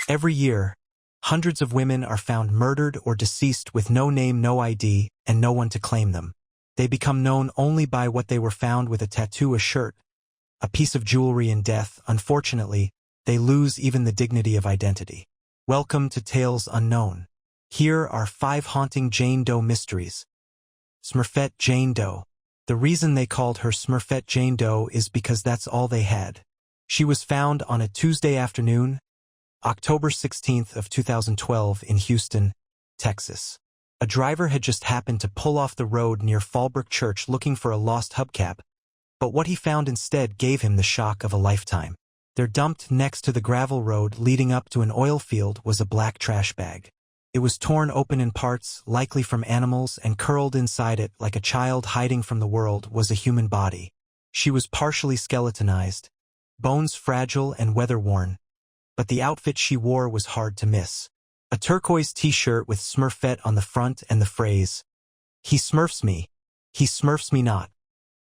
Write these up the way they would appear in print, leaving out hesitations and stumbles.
Every year, hundreds of women are found murdered or deceased with no name, no ID, and no one to claim them. They become known only by what they were found with: a tattoo, a shirt, a piece of jewelry. In death, unfortunately, they lose even the dignity of identity. Welcome to Tales Unknown. Here are 5 haunting Jane Doe mysteries. Smurfette Jane Doe. The reason they called her Smurfette Jane Doe is because that's all they had. She was found on a Tuesday afternoon, October 16th of 2012 in Houston, Texas. A driver had just happened to pull off the road near Fallbrook Church looking for a lost hubcap, but what he found instead gave him the shock of a lifetime. There, dumped next to the gravel road leading up to an oil field, was a black trash bag. It was torn open in parts, likely from animals, and curled inside it, like a child hiding from the world, was a human body. She was partially skeletonized, bones fragile and weather-worn, but the outfit she wore was hard to miss. A turquoise t-shirt with Smurfette on the front and the phrase, "He smurfs me. He smurfs me not."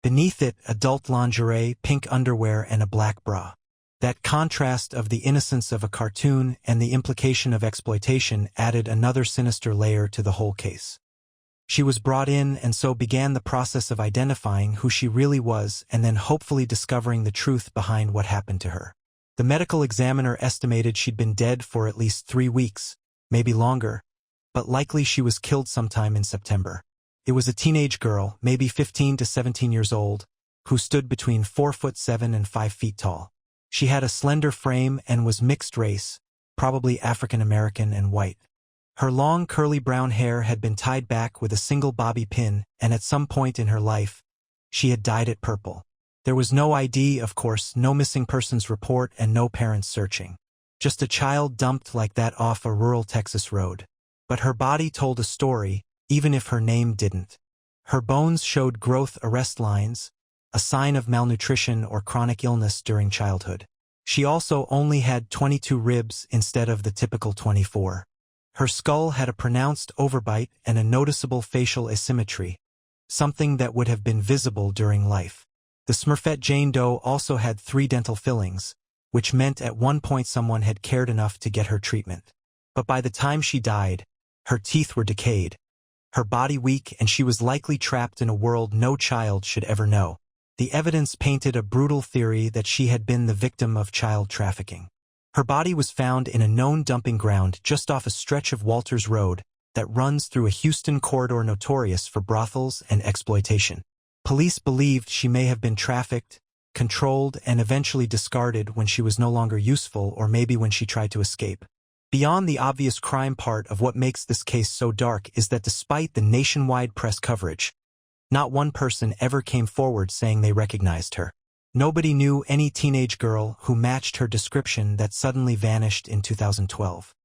Beneath it, adult lingerie, pink underwear, and a black bra. That contrast of the innocence of a cartoon and the implication of exploitation added another sinister layer to the whole case. She was brought in, and so began the process of identifying who she really was and then hopefully discovering the truth behind what happened to her. The medical examiner estimated she'd been dead for at least 3 weeks, maybe longer, but likely she was killed sometime in September. It was a teenage girl, maybe 15 to 17 years old, who stood between 4'7" and 5 feet tall. She had a slender frame and was mixed race, probably African American and white. Her long curly brown hair had been tied back with a single bobby pin, and at some point in her life, she had dyed it purple. There was no ID, of course, no missing persons report, and no parents searching. Just a child dumped like that off a rural Texas road. But her body told a story, even if her name didn't. Her bones showed growth arrest lines, a sign of malnutrition or chronic illness during childhood. She also only had 22 ribs instead of the typical 24. Her skull had a pronounced overbite and a noticeable facial asymmetry, something that would have been visible during life. The Smurfette Jane Doe also had 3 dental fillings, which meant at one point someone had cared enough to get her treatment. But by the time she died, her teeth were decayed, her body weak, and she was likely trapped in a world no child should ever know. The evidence painted a brutal theory that she had been the victim of child trafficking. Her body was found in a known dumping ground just off a stretch of Walters Road that runs through a Houston corridor notorious for brothels and exploitation. Police believed she may have been trafficked, controlled, and eventually discarded when she was no longer useful, or maybe when she tried to escape. Beyond the obvious crime part of what makes this case so dark is that despite the nationwide press coverage, not one person ever came forward saying they recognized her. Nobody knew any teenage girl who matched her description that suddenly vanished in 2012.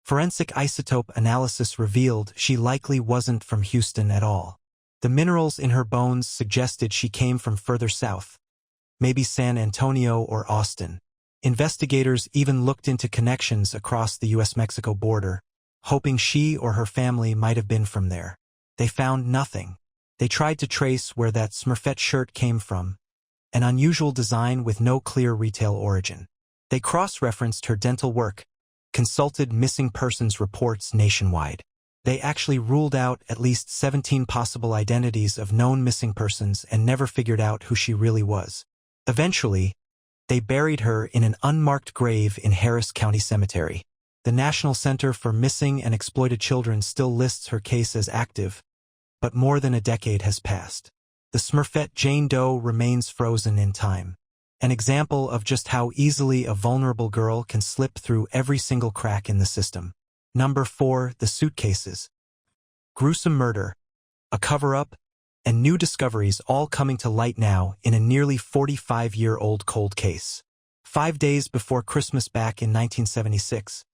Forensic isotope analysis revealed she likely wasn't from Houston at all. The minerals in her bones suggested she came from further south, maybe San Antonio or Austin. Investigators even looked into connections across the U.S.-Mexico border, hoping she or her family might have been from there. They found nothing. They tried to trace where that Smurfette shirt came from, an unusual design with no clear retail origin. They cross-referenced her dental work, consulted missing persons reports nationwide. They actually ruled out at least 17 possible identities of known missing persons and never figured out who she really was. Eventually, they buried her in an unmarked grave in Harris County Cemetery. The National Center for Missing and Exploited Children still lists her case as active, but more than a decade has passed. The Smurfette Jane Doe remains frozen in time, an example of just how easily a vulnerable girl can slip through every single crack in the system. Number 4, the suitcases. Gruesome murder, a cover-up, and new discoveries all coming to light now in a nearly 45-year-old cold case. 5 days before Christmas back in 1976,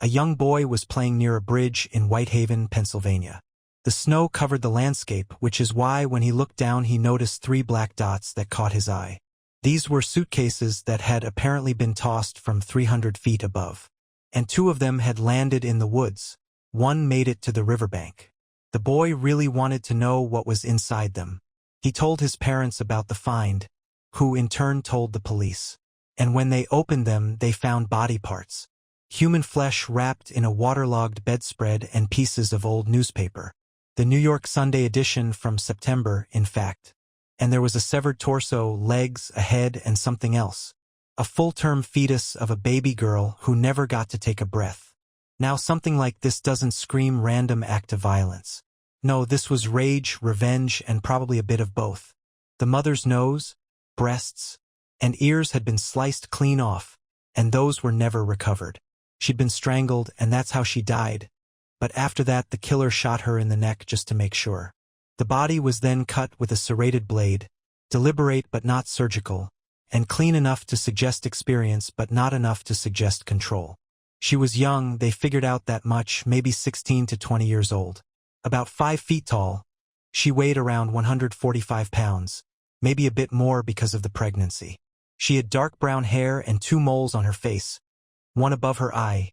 a young boy was playing near a bridge in Whitehaven, Pennsylvania. The snow covered the landscape, which is why when he looked down he noticed 3 black dots that caught his eye. These were suitcases that had apparently been tossed from 300 feet above. And 2 of them had landed in the woods. One made it to the riverbank. The boy really wanted to know what was inside them. He told his parents about the find, who in turn told the police. And when they opened them, they found body parts. Human flesh wrapped in a waterlogged bedspread and pieces of old newspaper. The New York Sunday edition from September, in fact. And there was a severed torso, legs, a head, and something else. A full-term fetus of a baby girl who never got to take a breath. Now something like this doesn't scream random act of violence. No, this was rage, revenge, and probably a bit of both. The mother's nose, breasts, and ears had been sliced clean off, and those were never recovered. She'd been strangled, and that's how she died. But after that, the killer shot her in the neck just to make sure. The body was then cut with a serrated blade, deliberate but not surgical, and clean enough to suggest experience but not enough to suggest control. She was young, they figured out that much, maybe 16 to 20 years old. About 5 feet tall. She weighed around 145 pounds, maybe a bit more because of the pregnancy. She had dark brown hair and 2 moles on her face, one above her eye,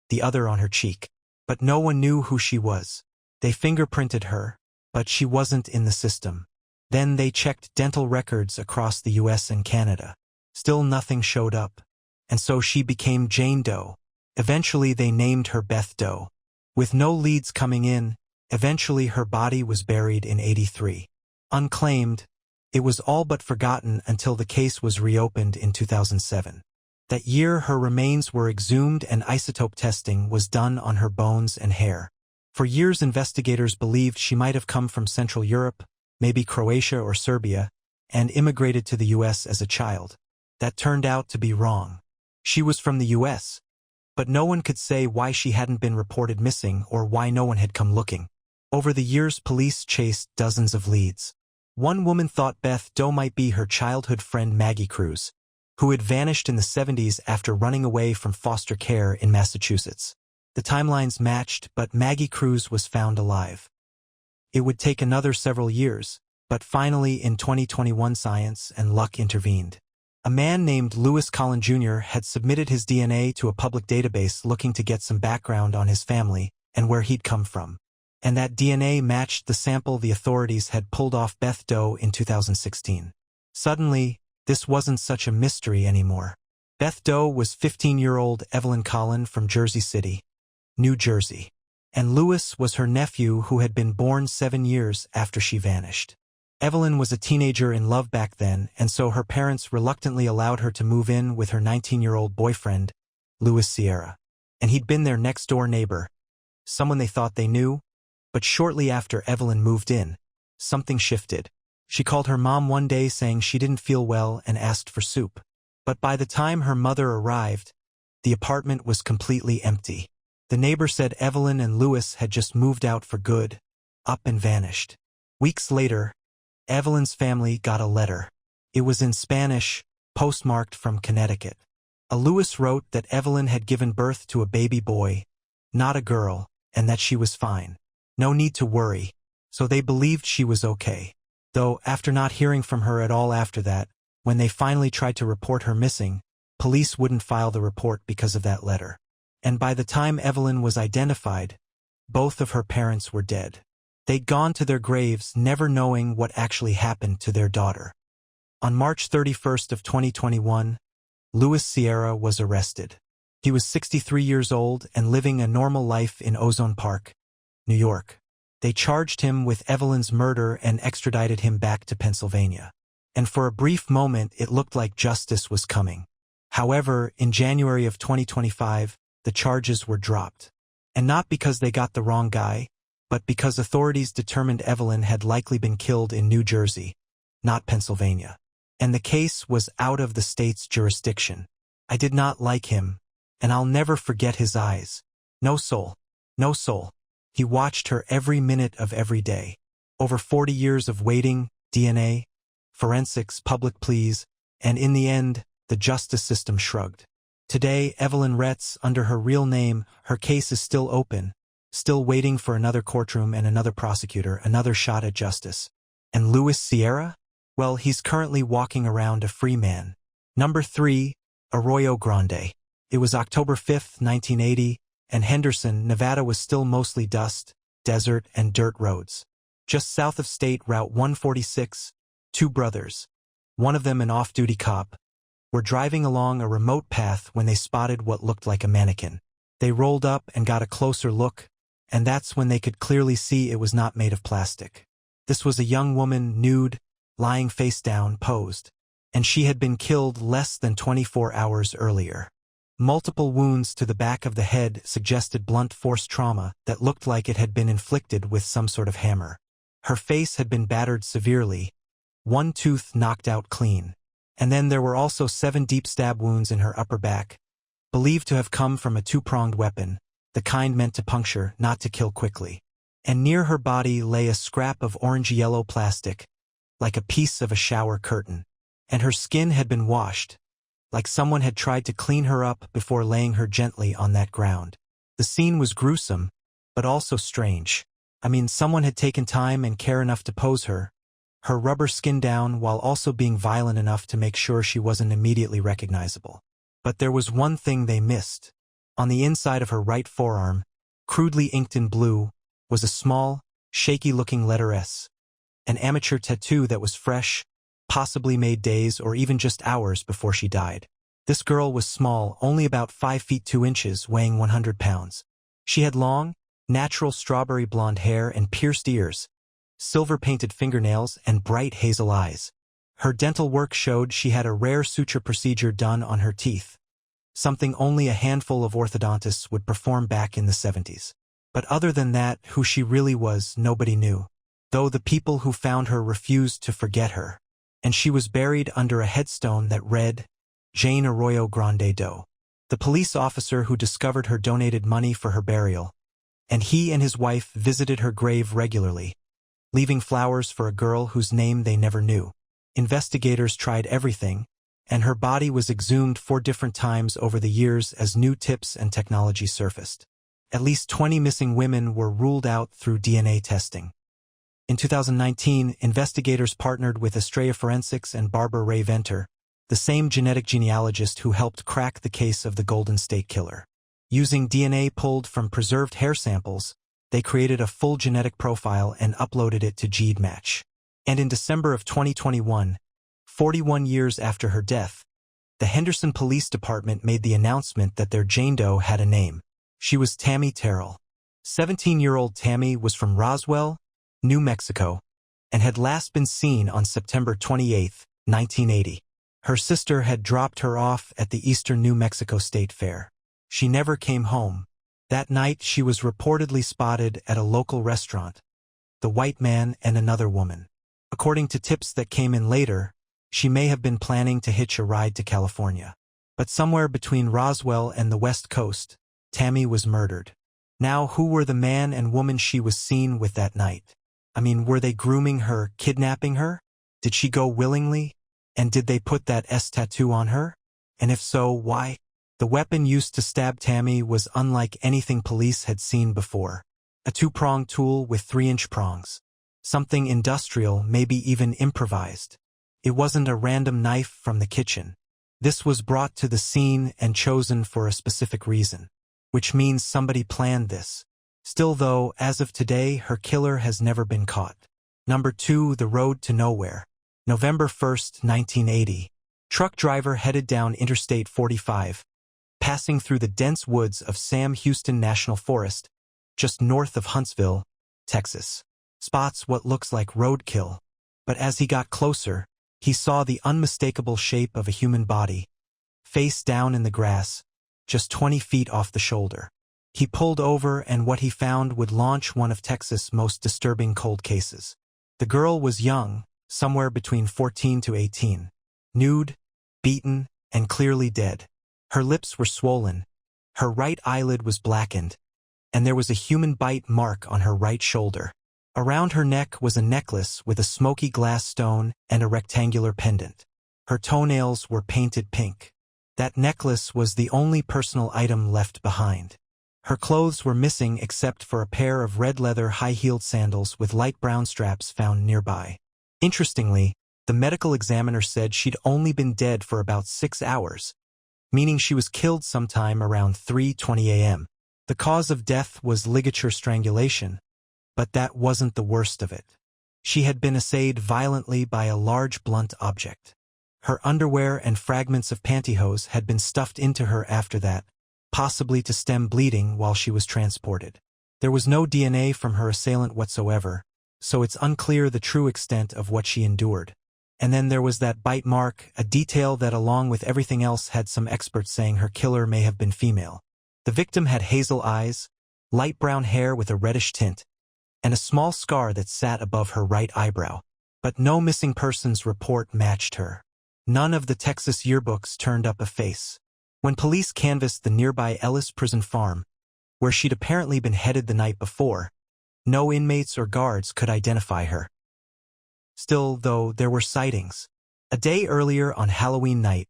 the other on her cheek. But no one knew who she was. They fingerprinted her, but she wasn't in the system. Then they checked dental records across the US and Canada. Still nothing showed up. And so she became Jane Doe. Eventually they named her Beth Doe. With no leads coming in, eventually her body was buried in '83. Unclaimed, it was all but forgotten until the case was reopened in 2007. That year her remains were exhumed and isotope testing was done on her bones and hair. For years investigators believed she might have come from Central Europe, maybe Croatia or Serbia, and immigrated to the US as a child. That turned out to be wrong. She was from the US, but no one could say why she hadn't been reported missing or why no one had come looking. Over the years police chased dozens of leads. One woman thought Beth Doe might be her childhood friend Maggie Cruz, who had vanished in the '70s after running away from foster care in Massachusetts. The timelines matched, but Maggie Cruz was found alive. It would take another several years, but finally in 2021 science and luck intervened. A man named Lewis Colón Jr. had submitted his DNA to a public database looking to get some background on his family and where he'd come from. And that DNA matched the sample the authorities had pulled off Beth Doe in 2016. Suddenly, this wasn't such a mystery anymore. Beth Doe was 15-year-old Evelyn Colón from Jersey City, New Jersey. And Lewis was her nephew who had been born 7 years after she vanished. Evelyn was a teenager in love back then, and so her parents reluctantly allowed her to move in with her 19-year-old boyfriend, Louis Sierra. And he'd been their next-door neighbor, someone they thought they knew. But shortly after Evelyn moved in, something shifted. She called her mom one day saying she didn't feel well and asked for soup. But by the time her mother arrived, the apartment was completely empty. The neighbor said Evelyn and Louis had just moved out for good, up and vanished. Weeks later, Evelyn's family got a letter. It was in Spanish, postmarked from Connecticut. Louis wrote that Evelyn had given birth to a baby boy, not a girl, and that she was fine. No need to worry. So they believed she was okay. Though, after not hearing from her at all after that, when they finally tried to report her missing, police wouldn't file the report because of that letter. And by the time Evelyn was identified, both of her parents were dead. They'd gone to their graves never knowing what actually happened to their daughter. On March 31st of 2021, Louis Sierra was arrested. He was 63 years old and living a normal life in Ozone Park, New York. They charged him with Evelyn's murder and extradited him back to Pennsylvania. And for a brief moment it looked like justice was coming. However, in January of 2025, the charges were dropped. And not because they got the wrong guy, but because authorities determined Evelyn had likely been killed in New Jersey, not Pennsylvania. And the case was out of the state's jurisdiction. I did not like him, and I'll never forget his eyes. No soul. No soul. He watched her every minute of every day. Over 40 years of waiting, DNA, forensics, public pleas, and in the end, the justice system shrugged. Today, Evelyn Retz, under her real name, her case is still open, still waiting for another courtroom and another prosecutor, another shot at justice. And Louis Sierra? Well, he's currently walking around a free man. Number 3, Arroyo Grande. It was October 5th, 1980, and Henderson, Nevada was still mostly dust, desert, and dirt roads. Just south of State Route 146, 2 brothers. One of them an off-duty cop, were driving along a remote path when they spotted what looked like a mannequin. They rolled up and got a closer look, and that's when they could clearly see it was not made of plastic. This was a young woman, nude, lying face down, posed, and she had been killed less than 24 hours earlier. Multiple wounds to the back of the head suggested blunt force trauma that looked like it had been inflicted with some sort of hammer. Her face had been battered severely, one tooth knocked out clean, and then there were also 7 deep stab wounds in her upper back, believed to have come from a 2-pronged weapon, the kind meant to puncture, not to kill quickly. And near her body lay a scrap of orange-yellow plastic, like a piece of a shower curtain. And her skin had been washed, like someone had tried to clean her up before laying her gently on that ground. The scene was gruesome, but also strange. Someone had taken time and care enough to pose her rubber skin down while also being violent enough to make sure she wasn't immediately recognizable. But there was one thing they missed. On the inside of her right forearm, crudely inked in blue, was a small, shaky-looking letter S, an amateur tattoo that was fresh, possibly made days or even just hours before she died. This girl was small, only about 5 feet 2 inches, weighing 100 pounds. She had long, natural strawberry blonde hair and pierced ears, silver-painted fingernails, and bright hazel eyes. Her dental work showed she had a rare suture procedure done on her teeth, something only a handful of orthodontists would perform back in the 70s. But other than that, who she really was, nobody knew, though the people who found her refused to forget her. And she was buried under a headstone that read, Jane Arroyo Grande Doe. The police officer who discovered her donated money for her burial, and he and his wife visited her grave regularly, leaving flowers for a girl whose name they never knew. Investigators tried everything, and her body was exhumed 4 different times over the years as new tips and technology surfaced. At least 20 missing women were ruled out through DNA testing. In 2019, investigators partnered with Estrella Forensics and Barbara Ray Venter, the same genetic genealogist who helped crack the case of the Golden State Killer. Using DNA pulled from preserved hair samples, they created a full genetic profile and uploaded it to GeneMatch. And in December of 2021, 41 years after her death, the Henderson Police Department made the announcement that their Jane Doe had a name. She was Tammy Terrell. 17-year-old Tammy was from Roswell, New Mexico, and had last been seen on September 28, 1980. Her sister had dropped her off at the Eastern New Mexico State Fair. She never came home. That night she was reportedly spotted at a local restaurant, the white man and another woman. According to tips that came in later, she may have been planning to hitch a ride to California. But somewhere between Roswell and the West Coast, Tammy was murdered. Now, who were the man and woman she was seen with that night? Were they grooming her, kidnapping her? Did she go willingly? And did they put that S tattoo on her? And if so, why? The weapon used to stab Tammy was unlike anything police had seen before. A 2-pronged tool with 3-inch prongs. Something industrial, maybe even improvised. It wasn't a random knife from the kitchen. This was brought to the scene and chosen for a specific reason, which means somebody planned this. Still though, as of today, her killer has never been caught. Number 2, the road to nowhere. November 1, 1980. Truck driver headed down Interstate 45, passing through the dense woods of Sam Houston National Forest, just north of Huntsville, Texas. Spots what looks like roadkill, but as he got closer, he saw the unmistakable shape of a human body, face down in the grass, just 20 feet off the shoulder. He pulled over, and what he found would launch one of Texas' most disturbing cold cases. The girl was young, somewhere between 14 to 18, nude, beaten, and clearly dead. Her lips were swollen, her right eyelid was blackened, and there was a human bite mark on her right shoulder. Around her neck was a necklace with a smoky glass stone and a rectangular pendant. Her toenails were painted pink. That necklace was the only personal item left behind. Her clothes were missing except for a pair of red leather high-heeled sandals with light brown straps found nearby. Interestingly, the medical examiner said she'd only been dead for about 6 hours, meaning she was killed sometime around 3:20 a.m. The cause of death was ligature strangulation, but that wasn't the worst of it. She had been assayed violently by a large blunt object. Her underwear and fragments of pantyhose had been stuffed into her after that, possibly to stem bleeding while she was transported. There was no DNA from her assailant whatsoever, so it's unclear the true extent of what she endured. And then there was that bite mark, a detail that along with everything else had some experts saying her killer may have been female. The victim had hazel eyes, light brown hair with a reddish tint, and a small scar that sat above her right eyebrow. But no missing persons report matched her. None of the Texas yearbooks turned up a face. When police canvassed the nearby Ellis Prison Farm, where she'd apparently been headed the night before, no inmates or guards could identify her. Still, though, there were sightings. A day earlier on Halloween night,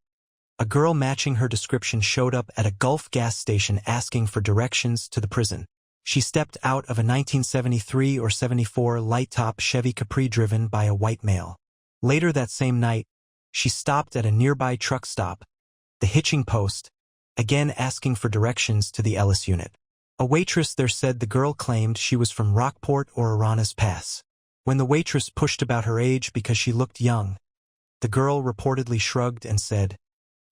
a girl matching her description showed up at a Gulf gas station asking for directions to the prison. She stepped out of a 1973 or 74 light-top Chevy Capri driven by a white male. Later that same night, she stopped at a nearby truck stop, the hitching post, again asking for directions to the Ellis unit. A waitress there said the girl claimed she was from Rockport or Aranas Pass. When the waitress pushed about her age because she looked young, the girl reportedly shrugged and said,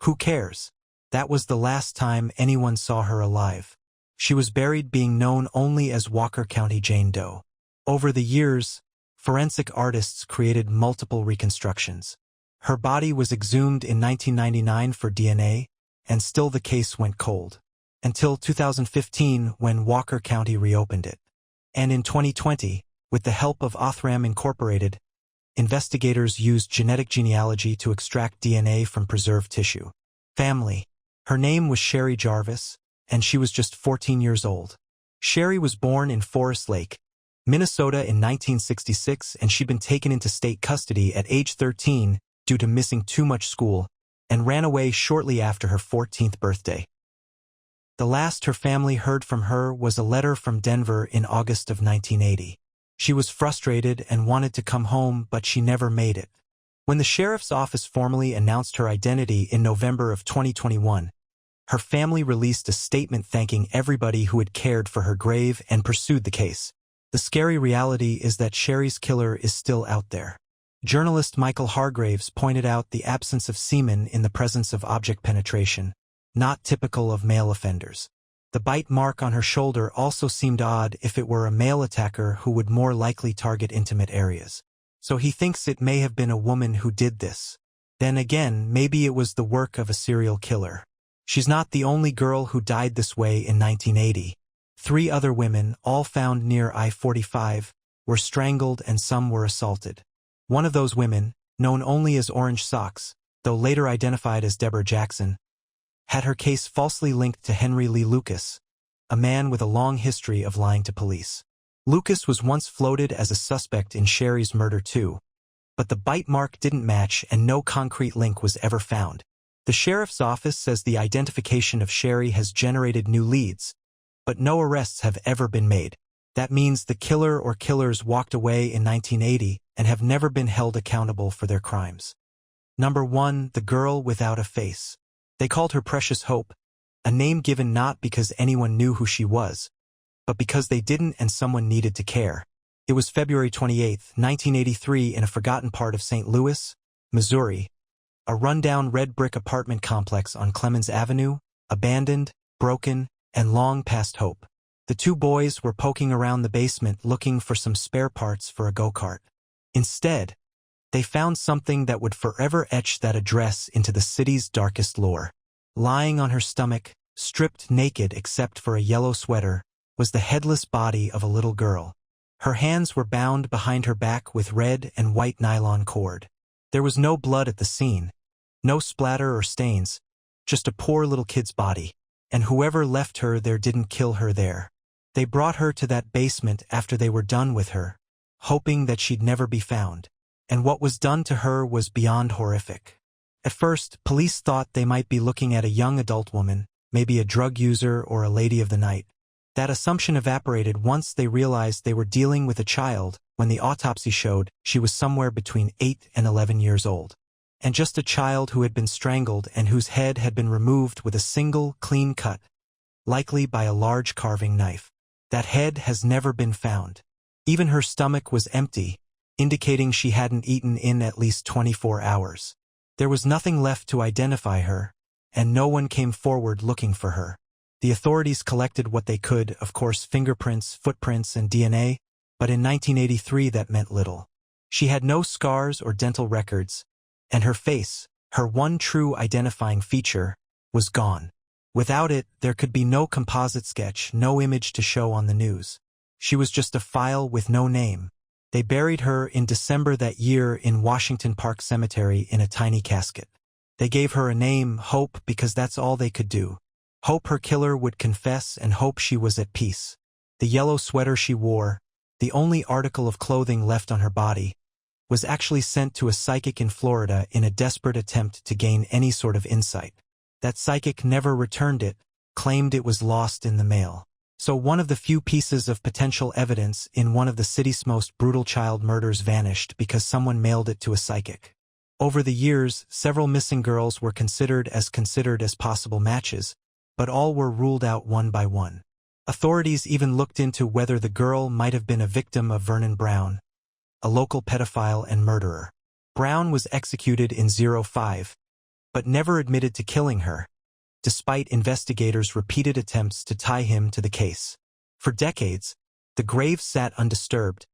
"Who cares? That was the last time anyone saw her alive." She was buried being known only as Walker County Jane Doe. Over the years, forensic artists created multiple reconstructions. Her body was exhumed in 1999 for DNA, and still the case went cold. Until 2015 when Walker County reopened it. And in 2020, with the help of Othram Incorporated, investigators used genetic genealogy to extract DNA from preserved tissue. Family. Her name was Sherry Jarvis, and she was just 14 years old. Sherry was born in Forest Lake, Minnesota in 1966, and she'd been taken into state custody at age 13 due to missing too much school, and ran away shortly after her 14th birthday. The last her family heard from her was a letter from Denver in August of 1980. She was frustrated and wanted to come home, but she never made it. When the sheriff's office formally announced her identity in November of 2021, her family released a statement thanking everybody who had cared for her grave and pursued the case. The scary reality is that Sherry's killer is still out there. Journalist Michael Hargraves pointed out the absence of semen in the presence of object penetration, not typical of male offenders. The bite mark on her shoulder also seemed odd if it were a male attacker who would more likely target intimate areas. So he thinks it may have been a woman who did this. Then again, maybe it was the work of a serial killer. She's not the only girl who died this way in 1980. 3 other women, all found near I-45, were strangled and some were assaulted. One of those women, known only as Orange Socks, though later identified as Deborah Jackson, had her case falsely linked to Henry Lee Lucas, a man with a long history of lying to police. Lucas was once floated as a suspect in Sherry's murder too, but the bite mark didn't match and no concrete link was ever found. The sheriff's office says the identification of Sherry has generated new leads, but no arrests have ever been made. That means the killer or killers walked away in 1980 and have never been held accountable for their crimes. Number 1, the girl without a face. They called her Precious Hope, a name given not because anyone knew who she was, but because they didn't and someone needed to care. It was February 28, 1983 in a forgotten part of St. Louis, Missouri, a rundown red brick apartment complex on Clemens Avenue, abandoned, broken, and long past hope. The 2 boys were poking around the basement looking for some spare parts for a go-kart. Instead, they found something that would forever etch that address into the city's darkest lore. Lying on her stomach, stripped naked except for a yellow sweater, was the headless body of a little girl. Her hands were bound behind her back with red and white nylon cord. There was no blood at the scene, no splatter or stains, just a poor little kid's body. And whoever left her there didn't kill her there. They brought her to that basement after they were done with her, hoping that she'd never be found. And what was done to her was beyond horrific. At first, police thought they might be looking at a young adult woman, maybe a drug user or a lady of the night. That assumption evaporated once they realized they were dealing with a child when the autopsy showed she was somewhere between 8 and 11 years old. And just a child who had been strangled and whose head had been removed with a single, clean cut, likely by a large carving knife. That head has never been found. Even her stomach was empty, indicating she hadn't eaten in at least 24 hours. There was nothing left to identify her, and no one came forward looking for her. The authorities collected what they could, of course, fingerprints, footprints, and DNA, but in 1983 that meant little. She had no scars or dental records, and her face, her one true identifying feature, was gone. Without it, there could be no composite sketch, no image to show on the news. She was just a file with no name. They buried her in December that year in Washington Park Cemetery in a tiny casket. They gave her a name, Hope, because that's all they could do. Hope her killer would confess and hope she was at peace. The yellow sweater she wore, the only article of clothing left on her body, was actually sent to a psychic in Florida in a desperate attempt to gain any sort of insight. That psychic never returned it, claimed it was lost in the mail. So one of the few pieces of potential evidence in one of the city's most brutal child murders vanished because someone mailed it to a psychic. Over the years, several missing girls were considered as possible matches, but all were ruled out one by one. Authorities even looked into whether the girl might have been a victim of Vernon Brown, a local pedophile and murderer. Brown was executed in 2005, but never admitted to killing her, despite investigators' repeated attempts to tie him to the case. For decades, the grave sat undisturbed,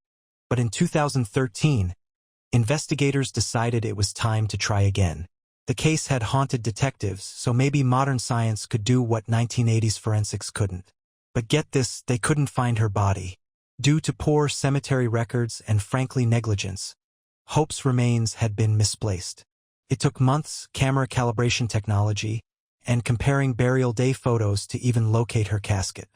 but in 2013, investigators decided it was time to try again. The case had haunted detectives, so maybe modern science could do what 1980s forensics couldn't. But get this, they couldn't find her body. Due to poor cemetery records and frankly negligence, Hope's remains had been misplaced. It took months, camera calibration technology, and comparing burial day photos to even locate her casket.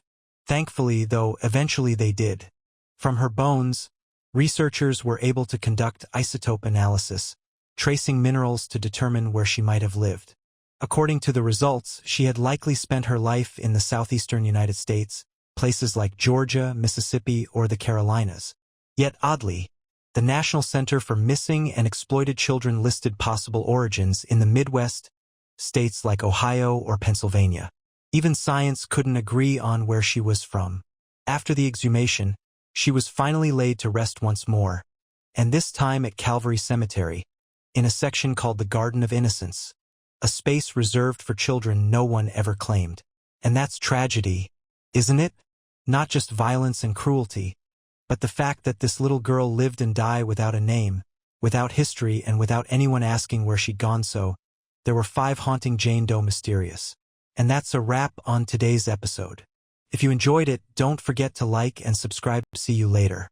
Thankfully, though, eventually they did. From her bones, researchers were able to conduct isotope analysis, tracing minerals to determine where she might have lived. According to the results, she had likely spent her life in the southeastern United States, places like Georgia, Mississippi, or the Carolinas. Yet oddly, the National Center for Missing and Exploited Children listed possible origins in the Midwest, states like Ohio or Pennsylvania. Even science couldn't agree on where she was from. After the exhumation, she was finally laid to rest once more, and this time at Calvary Cemetery, in a section called the Garden of Innocence, a space reserved for children no one ever claimed. And that's tragedy, isn't it? Not just violence and cruelty, but the fact that this little girl lived and died without a name, without history, and without anyone asking where she'd gone. So there were 5 haunting Jane Doe mysterious. And that's a wrap on today's episode. If you enjoyed it, don't forget to like and subscribe. See you later.